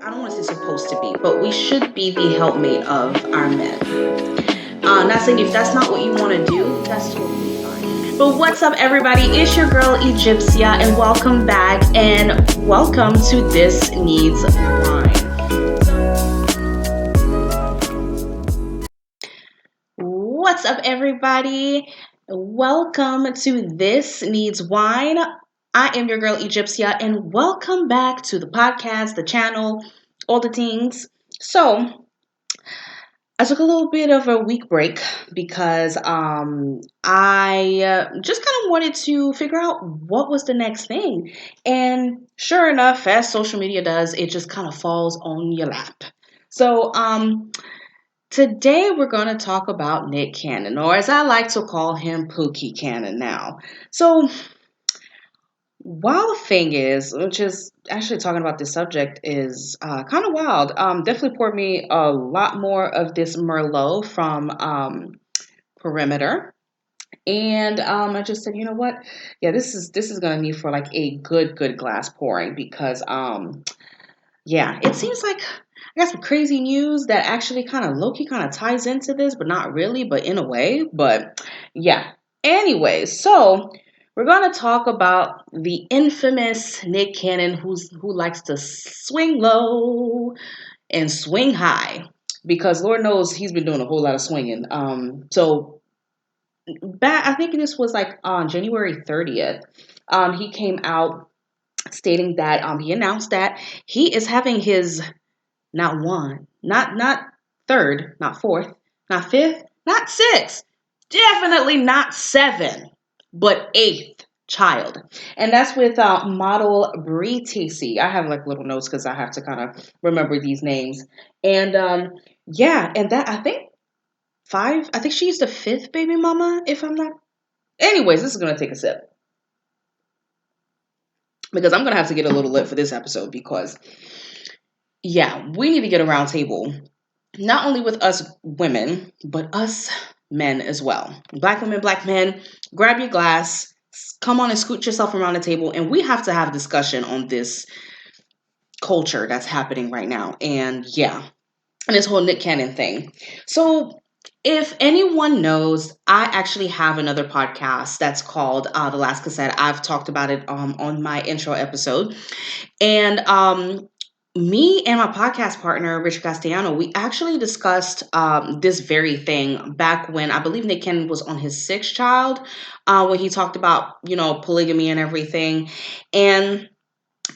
I don't want to say supposed to be, but we should be the helpmate of our men. Not saying if that's not what you want to do, that's totally fine. But what's up, everybody? It's your girl Egyptia, and welcome back, and welcome to This Needs Wine. What's up, everybody? Welcome to This Needs Wine. I am your girl Egyptia, and welcome back to the podcast, the channel, all the things. So, I took a little bit of a week break because I just kind of wanted to figure out what was the next thing. And sure enough, as social media does, it just kind of falls on your lap. So today we're going to talk about Nick Cannon, or as I like to call him, Pookie Cannon now. So wild thing is, which is actually talking about this subject, is kind of wild. Definitely poured me a lot more of this Merlot from Perimeter, and I just said, you know what? Yeah, this is gonna need for like a good glass pouring because yeah, it seems like I got some crazy news that actually kind of low key kind of ties into this, but not really, but in a way. But yeah. Anyway, so we're gonna talk about the infamous Nick Cannon, who likes to swing low and swing high, because Lord knows he's been doing a whole lot of swinging. So back, I think this was like on January 30th. He came out stating that he announced that he is having his not one, not third, not fourth, not fifth, not sixth, definitely not seven, but eighth child. And that's with model Brie Tacey. I have like little notes because I have to kind of remember these names. And yeah, and that I think five, I think she's the fifth baby mama, if I'm not. Anyways, this is gonna take a sip because I'm gonna have to get a little lit for this episode because yeah, we need to get a round table, not only with us women, but us men as well. Black women, black men, grab your glass, come on and scoot yourself around the table, and we have to have a discussion on this culture that's happening right now. And yeah, and this whole Nick Cannon thing. So if anyone knows, I actually have another podcast that's called The Last Cassette. I've talked about it on my intro episode. And me and my podcast partner, Richard Castellano, we actually discussed this very thing back when I believe Nick Cannon was on his sixth child, when he talked about, polygamy and everything. And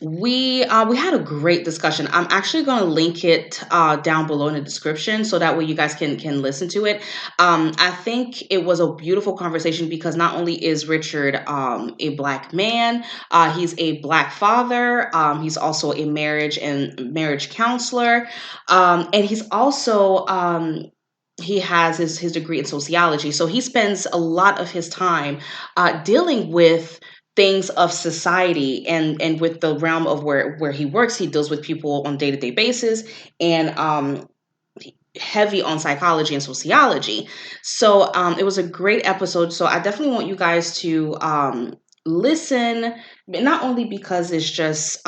we had a great discussion. I'm actually going to link it down below in the description so that way you guys can listen to it. I think it was a beautiful conversation because not only is Richard a black man, he's a black father. He's also a marriage counselor, and he's also he has his degree in sociology. So he spends a lot of his time dealing with things of society, and with the realm of where he works, he deals with people on day-to-day basis, and heavy on psychology and sociology. So it was a great episode. So I definitely want you guys to listen, not only because it's just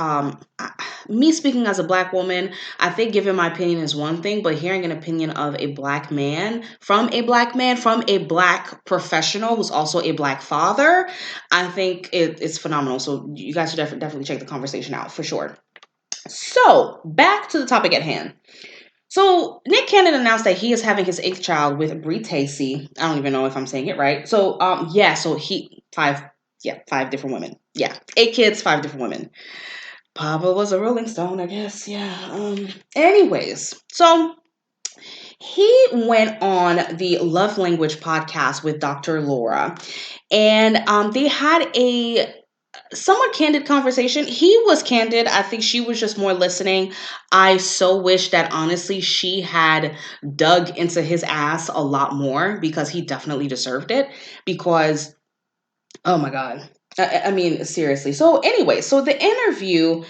me speaking as a black woman. I think giving my opinion is one thing, but hearing an opinion of a black man, from a black professional who's also a black father, I think it's phenomenal. So you guys should definitely check the conversation out for sure. So back to the topic at hand. So Nick Cannon announced that he is having his eighth child with Brie Tacey. I don't even know if I'm saying it right. So so five different women. Yeah, 8 kids, 5 different women. Papa was a Rolling Stone, I guess. Yeah. Anyways, so he went on the Love Language podcast with Dr. Laura, and they had a somewhat candid conversation. He was candid. I think she was just more listening. I so wish that honestly she had dug into his ass a lot more because he definitely deserved it. Because, oh my God. I mean, seriously. So anyway, so the interview,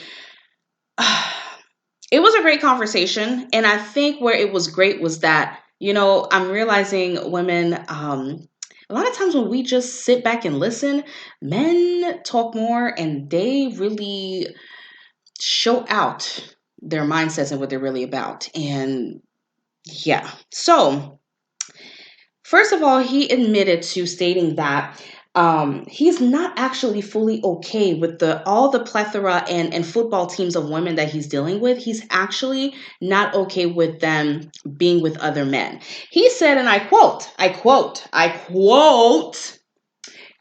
it was a great conversation. And I think where it was great was that, I'm realizing women, a lot of times when we just sit back and listen, men talk more and they really show out their mindsets and what they're really about. And yeah. So, first of all, he admitted to stating that he's not actually fully okay with the all the plethora and football teams of women that he's dealing with. He's actually not okay with them being with other men. He said, and I quote,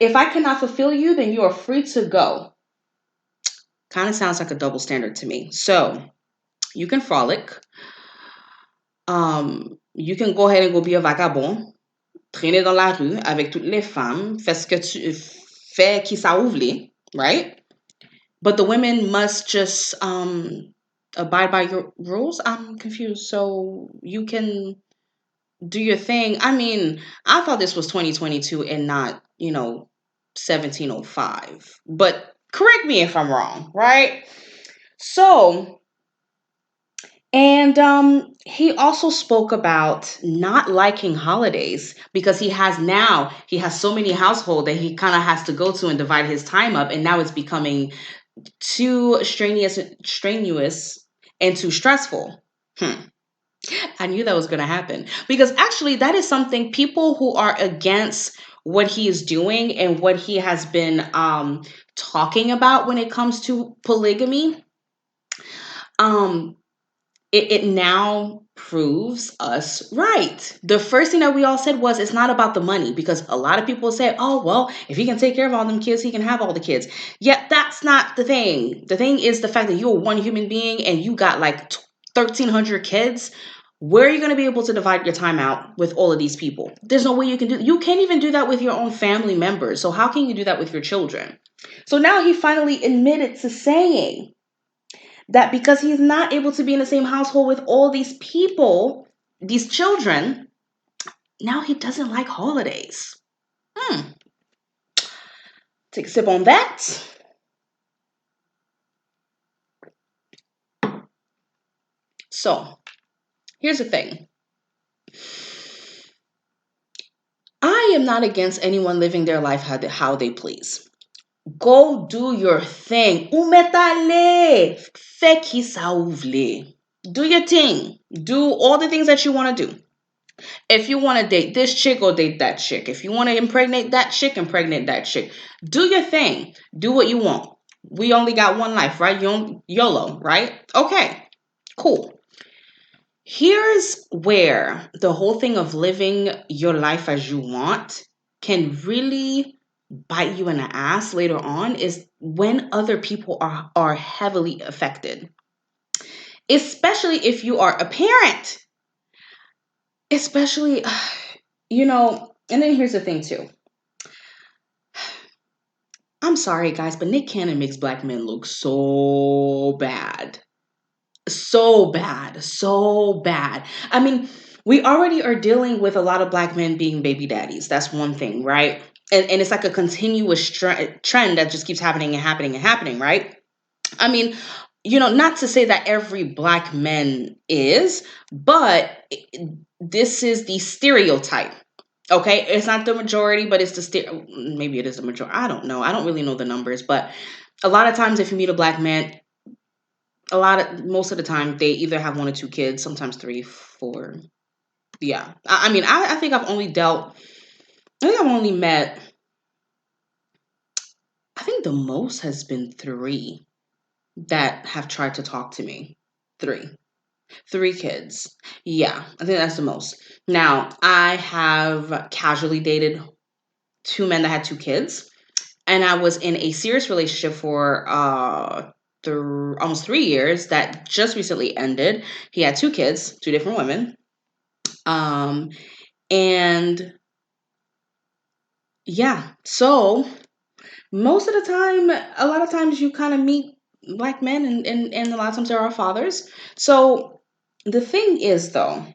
if I cannot fulfill you, then you are free to go. Kind of sounds like a double standard to me. So you can frolic. You can go ahead and go be a vagabond. Traîner dans la rue avec toutes les femmes. Fais ce que tu fais qui ça ouvre, right? But the women must just abide by your rules. I'm confused. So you can do your thing. I mean, I thought this was 2022 and not, 1705. But correct me if I'm wrong, right? So, and he also spoke about not liking holidays because he has so many households that he kind of has to go to and divide his time up, and now it's becoming too strenuous and too stressful. I knew that was going to happen because actually that is something people who are against what he is doing and what he has been talking about when it comes to polygamy. Um, it now proves us right. The first thing that we all said was it's not about the money because a lot of people say, oh, well, if he can take care of all them kids, he can have all the kids. Yet that's not the thing. The thing is the fact that you're one human being and you got like 1,300 kids. Where are you going to be able to divide your time out with all of these people? There's no way you can do. You can't even do that with your own family members. So how can you do that with your children? So now he finally admitted to saying that because he's not able to be in the same household with all these people, these children, now he doesn't like holidays. Take a sip on that. So, here's the thing. I am not against anyone living their life how they please. Go do your thing. Ou metale. Fais qui ça ouvre. Do your thing. Do all the things that you want to do. If you want to date this chick, go date that chick. If you want to impregnate that chick, impregnate that chick. Do your thing. Do what you want. We only got one life, right? YOLO, right? Okay, cool. Here's where the whole thing of living your life as you want can really bite you in the ass later on is when other people are heavily affected. Especially if you are a parent. Especially, and then here's the thing too. I'm sorry, guys, but Nick Cannon makes black men look so bad. So bad. So bad. I mean, we already are dealing with a lot of black men being baby daddies. That's one thing, right? And it's like a continuous trend that just keeps happening and happening and happening, right? I mean, not to say that every black man is, but this is the stereotype. Okay, it's not the majority, but it's maybe it is the majority. I don't know. I don't really know the numbers, but a lot of times if you meet a black man, most of the time they either have one or two kids, sometimes three, four. Yeah, I mean, I think I've only met. I think the most has been three that have tried to talk to me. Three kids. Yeah, I think that's the most. Now I have casually dated two men that had two kids. And I was in a serious relationship for almost 3 years that just recently ended. He had two kids, two different women. And yeah, so most of the time, a lot of times you kind of meet black men and a lot of times there are fathers. So the thing is though,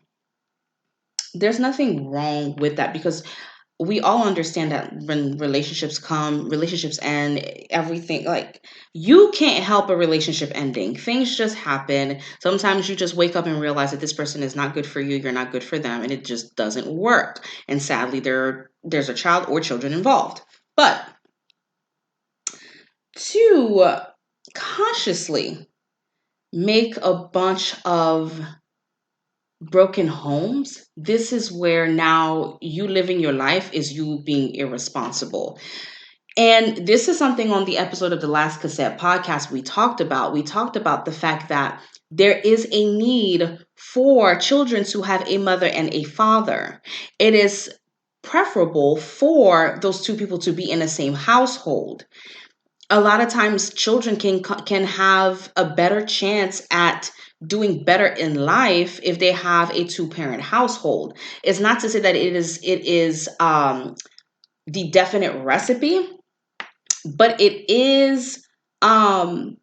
there's nothing wrong with that because we all understand that when relationships end, everything like you can't help a relationship ending. Things just happen. Sometimes you just wake up and realize that this person is not good for you, you're not good for them, and it just doesn't work. And sadly, there's a child or children involved. But to consciously make a bunch of broken homes, this is where now you living your life is you being irresponsible. And this is something on the episode of the Last Cassette podcast we talked about. We talked about the fact that there is a need for children to have a mother and a father. It is preferable for those two people to be in the same household. A lot of times children can have a better chance at doing better in life if they have a two parent household. It's not to say that it is the definite recipe, but it is um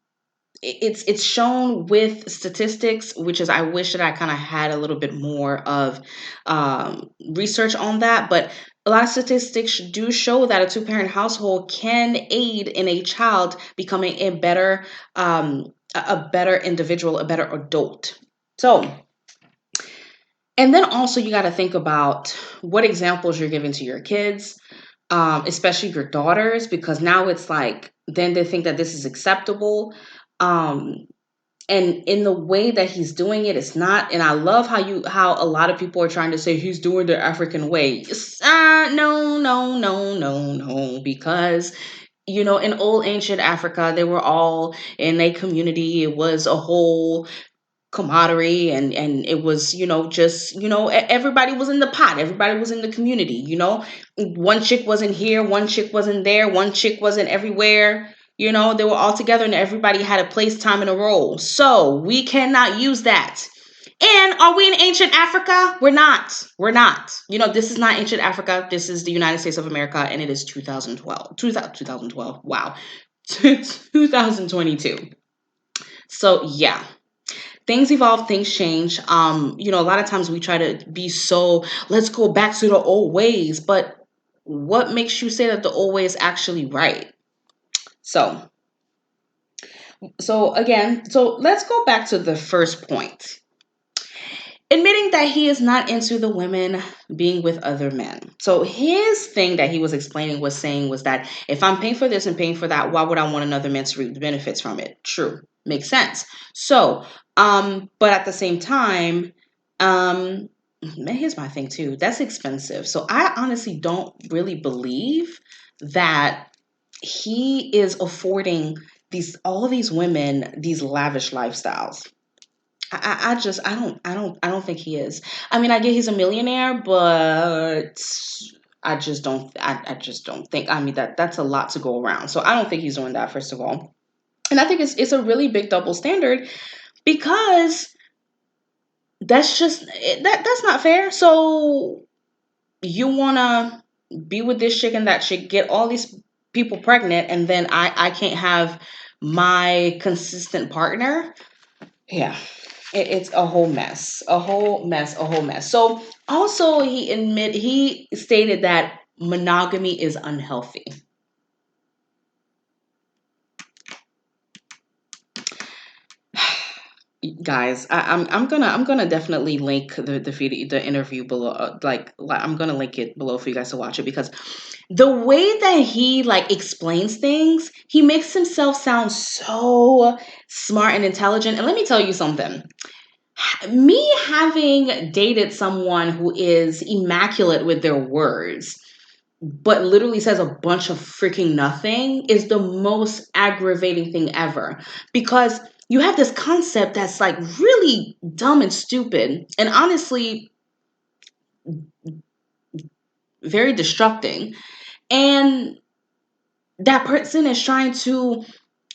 it's shown with statistics, which is I wish that I kind of had a little bit more of research on that. But a lot of statistics do show that a two parent household can aid in a child becoming a better individual, a better adult. So, and then also you got to think about what examples you're giving to your kids, especially your daughters, because now it's like then they think that this is acceptable. Um, and in the way that he's doing it, it's not. And I love how a lot of people are trying to say he's doing the African way. No, no, no, no, no, because in old ancient Africa, they were all in a community. It was a whole camaraderie, and it was just everybody was in the pot, everybody was in the community. One chick wasn't here, one chick wasn't there, one chick wasn't everywhere. They were all together and everybody had a place, time, and a role. So we cannot use that. And are we in ancient Africa? We're not. This is not ancient Africa. This is the United States of America, and it is 2012 2012. Wow. 2022. So yeah, things evolve, things change. A lot of times we try to be so, let's go back to the old ways, but what makes you say that the old way is actually right? So, so let's go back to the first point. Admitting that he is not into the women being with other men. So his thing that he was explaining was saying was that if I'm paying for this and paying for that, why would I want another man to reap the benefits from it? True. Makes sense. So, but at the same time, um, here's my thing too. That's expensive. So I honestly don't really believe that he is affording all these women these lavish lifestyles. I don't think he is. I mean, I get he's a millionaire, but I just don't think. I mean, that's a lot to go around. So I don't think he's doing that, first of all. And I think it's a really big double standard, because that's not fair. So you wanna be with this chick and that chick, get all these people pregnant, and then I can't have my consistent partner. Yeah, it's a whole mess, a whole mess, a whole mess. So also he stated that monogamy is unhealthy. Guys, I'm gonna definitely link the video, the interview below. I'm gonna link it below for you guys to watch it, because the way that he like explains things, he makes himself sound so smart and intelligent. And let me tell you something. Me having dated someone who is immaculate with their words, but literally says a bunch of freaking nothing, is the most aggravating thing ever. Because you have this concept that's like really dumb and stupid, and honestly, very destructing. And that person is trying to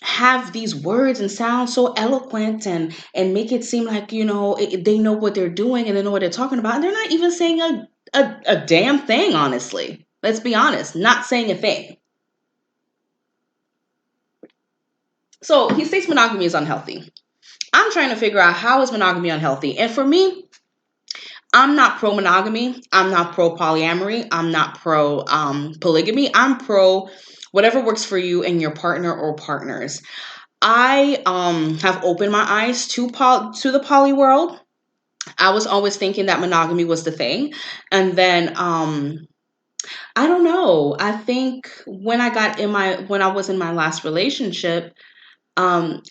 have these words and sound so eloquent, and make it seem like they know what they're doing and they know what they're talking about, and they're not even saying a damn thing. Honestly, let's be honest, not saying a thing. So he states monogamy is unhealthy. I'm trying to figure out, how is monogamy unhealthy? And for me, I'm not pro monogamy, I'm not pro polyamory, I'm not pro polygamy. I'm pro whatever works for you and your partner or partners. I have opened my eyes to the poly world. I was always thinking that monogamy was the thing. And then I don't know. I think when I was in my last relationship,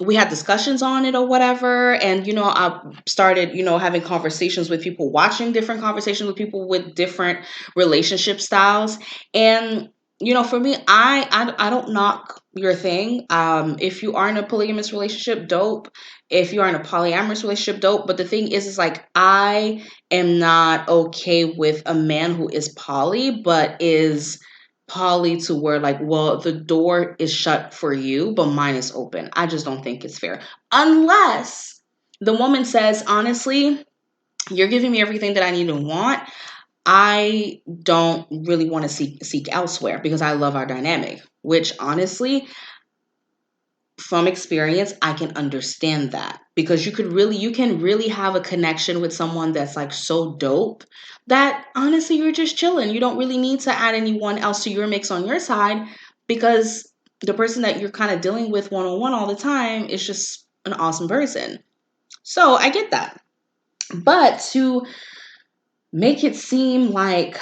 we had discussions on it or whatever. And, I started, having conversations with people, watching different conversations with people with different relationship styles. And, for me, I don't knock your thing. If you are in a polygamous relationship, dope. If you are in a polyamorous relationship, dope. But the thing is like, I am not okay with a man who is poly, but is poly to where like, well, the door is shut for you, but mine is open. I just don't think it's fair. Unless the woman says, honestly, you're giving me everything that I need and want. I don't really want to seek elsewhere because I love our dynamic, which honestly, from experience, I can understand that because you can really have a connection with someone that's like so dope that honestly you're just chilling. You don't really need to add anyone else to your mix on your side because the person that you're kind of dealing with one on one all the time is just an awesome person. So I get that. But to make it seem like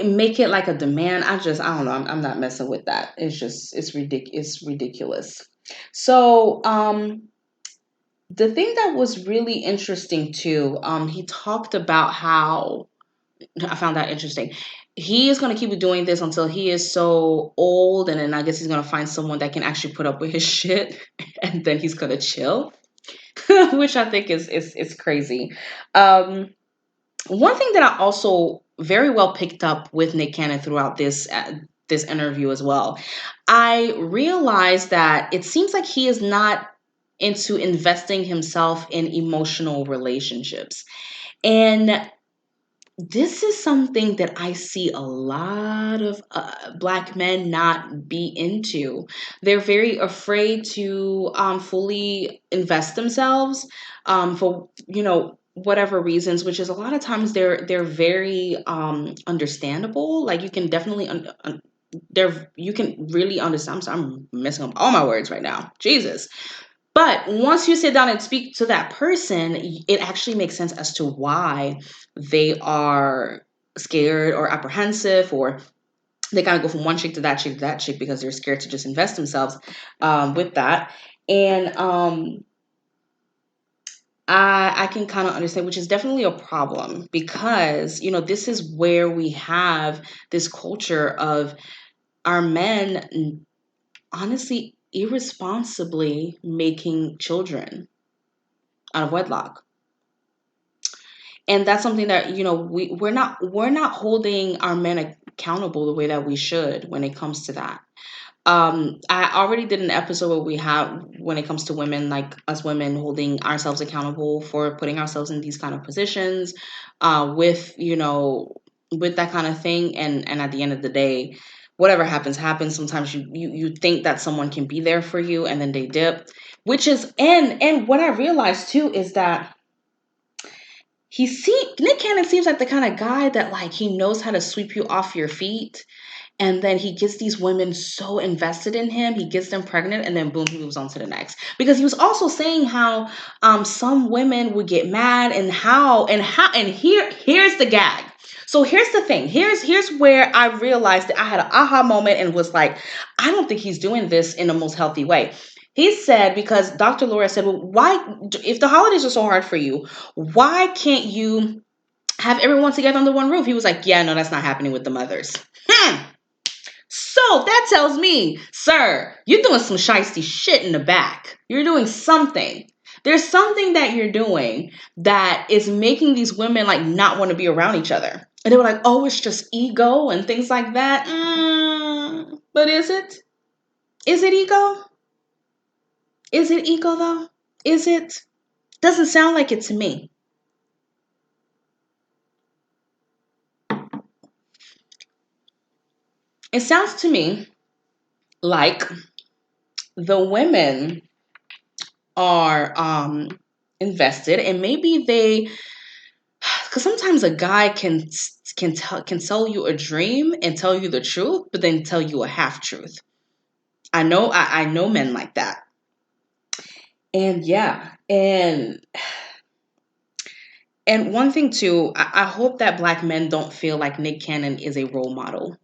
make it like a demand, I don't know, I'm not messing with that. It's ridiculous. So the thing that was really interesting too, he talked about how I found that interesting. He is going to keep doing this until he is so old, and then I guess he's going to find someone that can actually put up with his shit, and then he's going to chill, which I think is crazy. Um, One thing that I also very well picked up with Nick Cannon throughout this interview as well, I realized that it seems like he is not into investing himself in emotional relationships. And this is something that I see a lot of black men not be into. They're very afraid to fully invest themselves for whatever reasons, which is a lot of times they're very understandable. Like you can definitely you can really understand. I'm messing up all my words right now. Jesus. But once you sit down and speak to that person, it actually makes sense as to why they are scared or apprehensive, or they kind of go from one chick to that chick to that chick because they're scared to just invest themselves with that. And I can kind of understand, which is definitely a problem because, this is where we have this culture of our men honestly irresponsibly making children out of wedlock. And that's something that we're not holding our men accountable the way that we should when it comes to that. I already did an episode where we have when it comes to women, like us women holding ourselves accountable for putting ourselves in these kind of positions, with with that kind of thing. And at the end of the day, whatever happens. Sometimes you think that someone can be there for you and then they dip, which is and what I realized too is that Nick Cannon seems like the kind of guy that like he knows how to sweep you off your feet, and then he gets these women so invested in him, he gets them pregnant, and then boom, he moves on to the next. Because he was also saying how some women would get mad, and here's the gag. So here's the thing. Here's where I realized that I had an aha moment and was like, I don't think he's doing this in the most healthy way. He said, because Dr. Laura said, well, why, if the holidays are so hard for you, why can't you have everyone together under one roof? He was like, yeah, no, that's not happening with the mothers. So that tells me, sir, you're doing some shiesty shit in the back. You're doing something. There's something that you're doing that is making these women like not want to be around each other. And they were like, oh, it's just ego and things like that. But is it? Is it ego? Is it ego though? Is it? Doesn't sound like it to me. It sounds to me like the women are invested, and maybe they, because sometimes a guy can tell you a dream and tell you the truth, but then tell you a half truth. I know men like that. And yeah, and one thing too, I hope that black men don't feel like Nick Cannon is a role model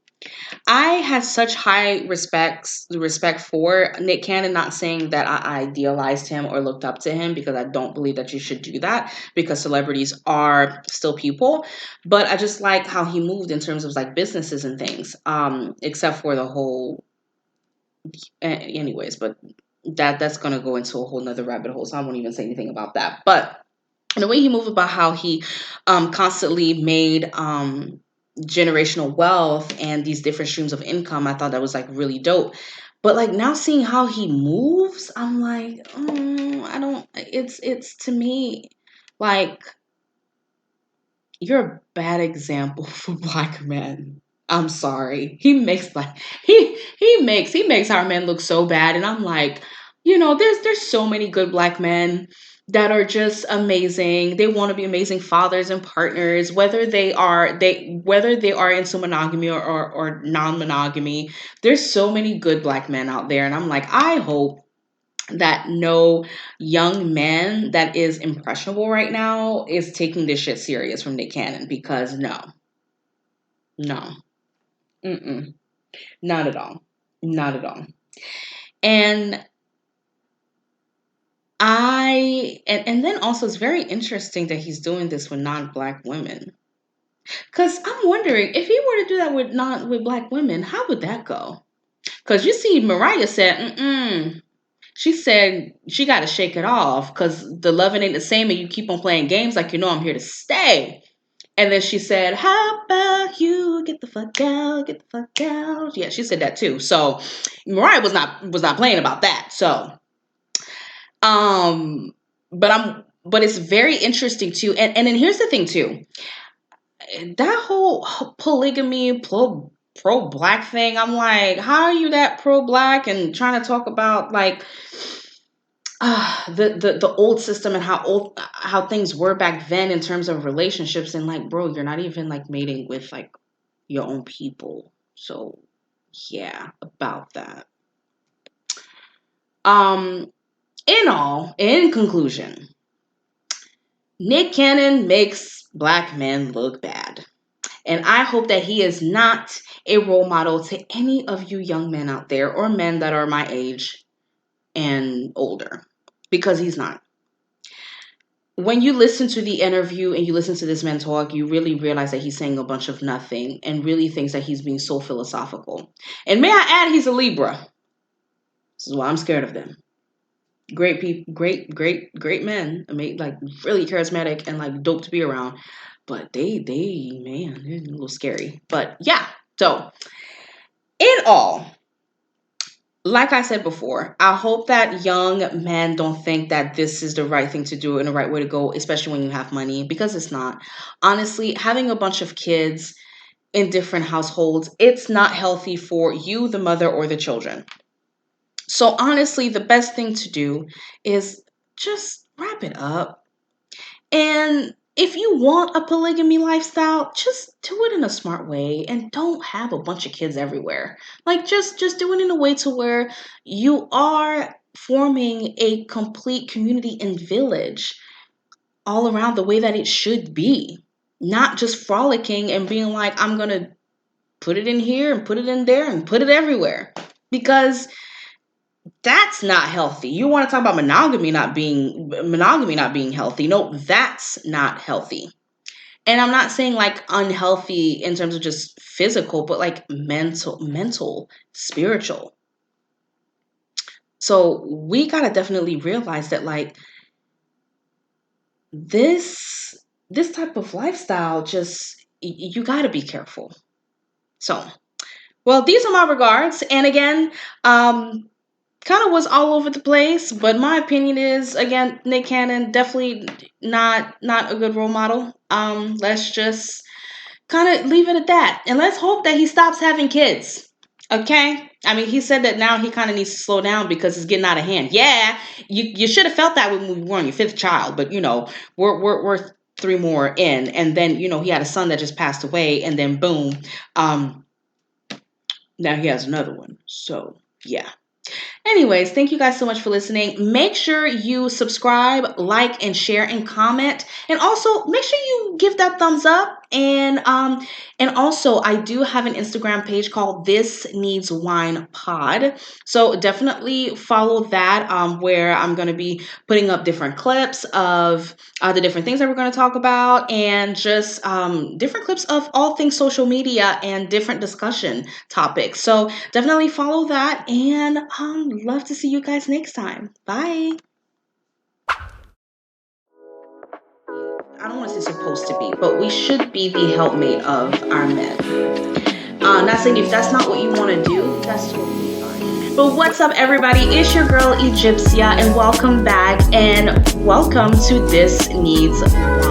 I had such high respect for Nick Cannon, not saying that I idealized him or looked up to him, because I don't believe that you should do that, because celebrities are still people. But I just like how he moved in terms of like businesses and things. Except for the whole anyways, but that's gonna go into a whole nother rabbit hole. So I won't even say anything about that. But the way he moved about how he constantly made generational wealth and these different streams of income, I thought that was like really dope. But like now seeing how he moves, I'm like, I don't. It's to me like you're a bad example for black men. I'm sorry. He makes our men look so bad, and I'm like, there's so many good black men that are just amazing. They want to be amazing fathers and partners, whether they are into monogamy or non-monogamy. There's so many good black men out there, and I'm like, I hope that no young man that is impressionable right now is taking this shit serious from Nick Cannon, because no, mm-mm, not at all, not at all. And and then also it's very interesting that he's doing this with non-black women, because I'm wondering if he were to do that with not with black women, how would that go? Because you see, Mariah said, mm-mm. She said she got to shake it off because the loving ain't the same, and you keep on playing games like I'm here to stay. And then she said, "How about you get the fuck out, get the fuck out?" Yeah, she said that too. So Mariah was not playing about that. So, um, but it's very interesting too. And then here's the thing too, that whole polygamy pro black thing. I'm like, how are you that pro black and trying to talk about like the old system and how things were back then in terms of relationships, and like, bro, you're not even like mating with like your own people. So yeah, about that. Um in conclusion, Nick Cannon makes black men look bad. And I hope that he is not a role model to any of you young men out there, or men that are my age and older, because he's not. When you listen to the interview and you listen to this man talk, you really realize that he's saying a bunch of nothing and really thinks that he's being so philosophical. And may I add, he's a Libra. This is why I'm scared of them. Great people, great men. I mean, like really charismatic and like dope to be around. But man, they're a little scary. But yeah, so in all, like I said before, I hope that young men don't think that this is the right thing to do and the right way to go, especially when you have money, because it's not. Honestly, having a bunch of kids in different households, it's not healthy for you, the mother, or the children. So honestly, the best thing to do is just wrap it up. And if you want a polygamy lifestyle, just do it in a smart way and don't have a bunch of kids everywhere. Like just do it in a way to where you are forming a complete community and village all around the way that it should be. Not just frolicking and being like, I'm going to put it in here and put it in there and put it everywhere. Because that's not healthy. You want to talk about monogamy not being healthy. No, that's not healthy. And I'm not saying like unhealthy in terms of just physical, but like mental, spiritual. So we got to definitely realize that like this type of lifestyle, just you got to be careful. So, well, these are my regards. And again, kind of was all over the place, but my opinion is, again, Nick Cannon definitely not a good role model. Let's just kind of leave it at that, and let's hope that he stops having kids. Okay, I mean, he said that now he kind of needs to slow down because it's getting out of hand. Yeah, you should have felt that when we were on your fifth child, but we're three more in, and then he had a son that just passed away, and then boom, um, now he has another one. So yeah. Anyways, thank you guys so much for listening. Make sure you subscribe, like, and share and comment. And also make sure you give that thumbs up And also I do have an Instagram page called This Needs Wine Pod. So definitely follow that, where I'm going to be putting up different clips of the different things that we're going to talk about, and just different clips of all things social media and different discussion topics. So definitely follow that, and love to see you guys next time. Bye. I don't want to say supposed to be, but we should be the helpmate of our men. Not saying if that's not what you want to do, that's totally fine. But what's up, everybody? It's your girl Egyptia, and welcome back, and welcome to This Needs Wine.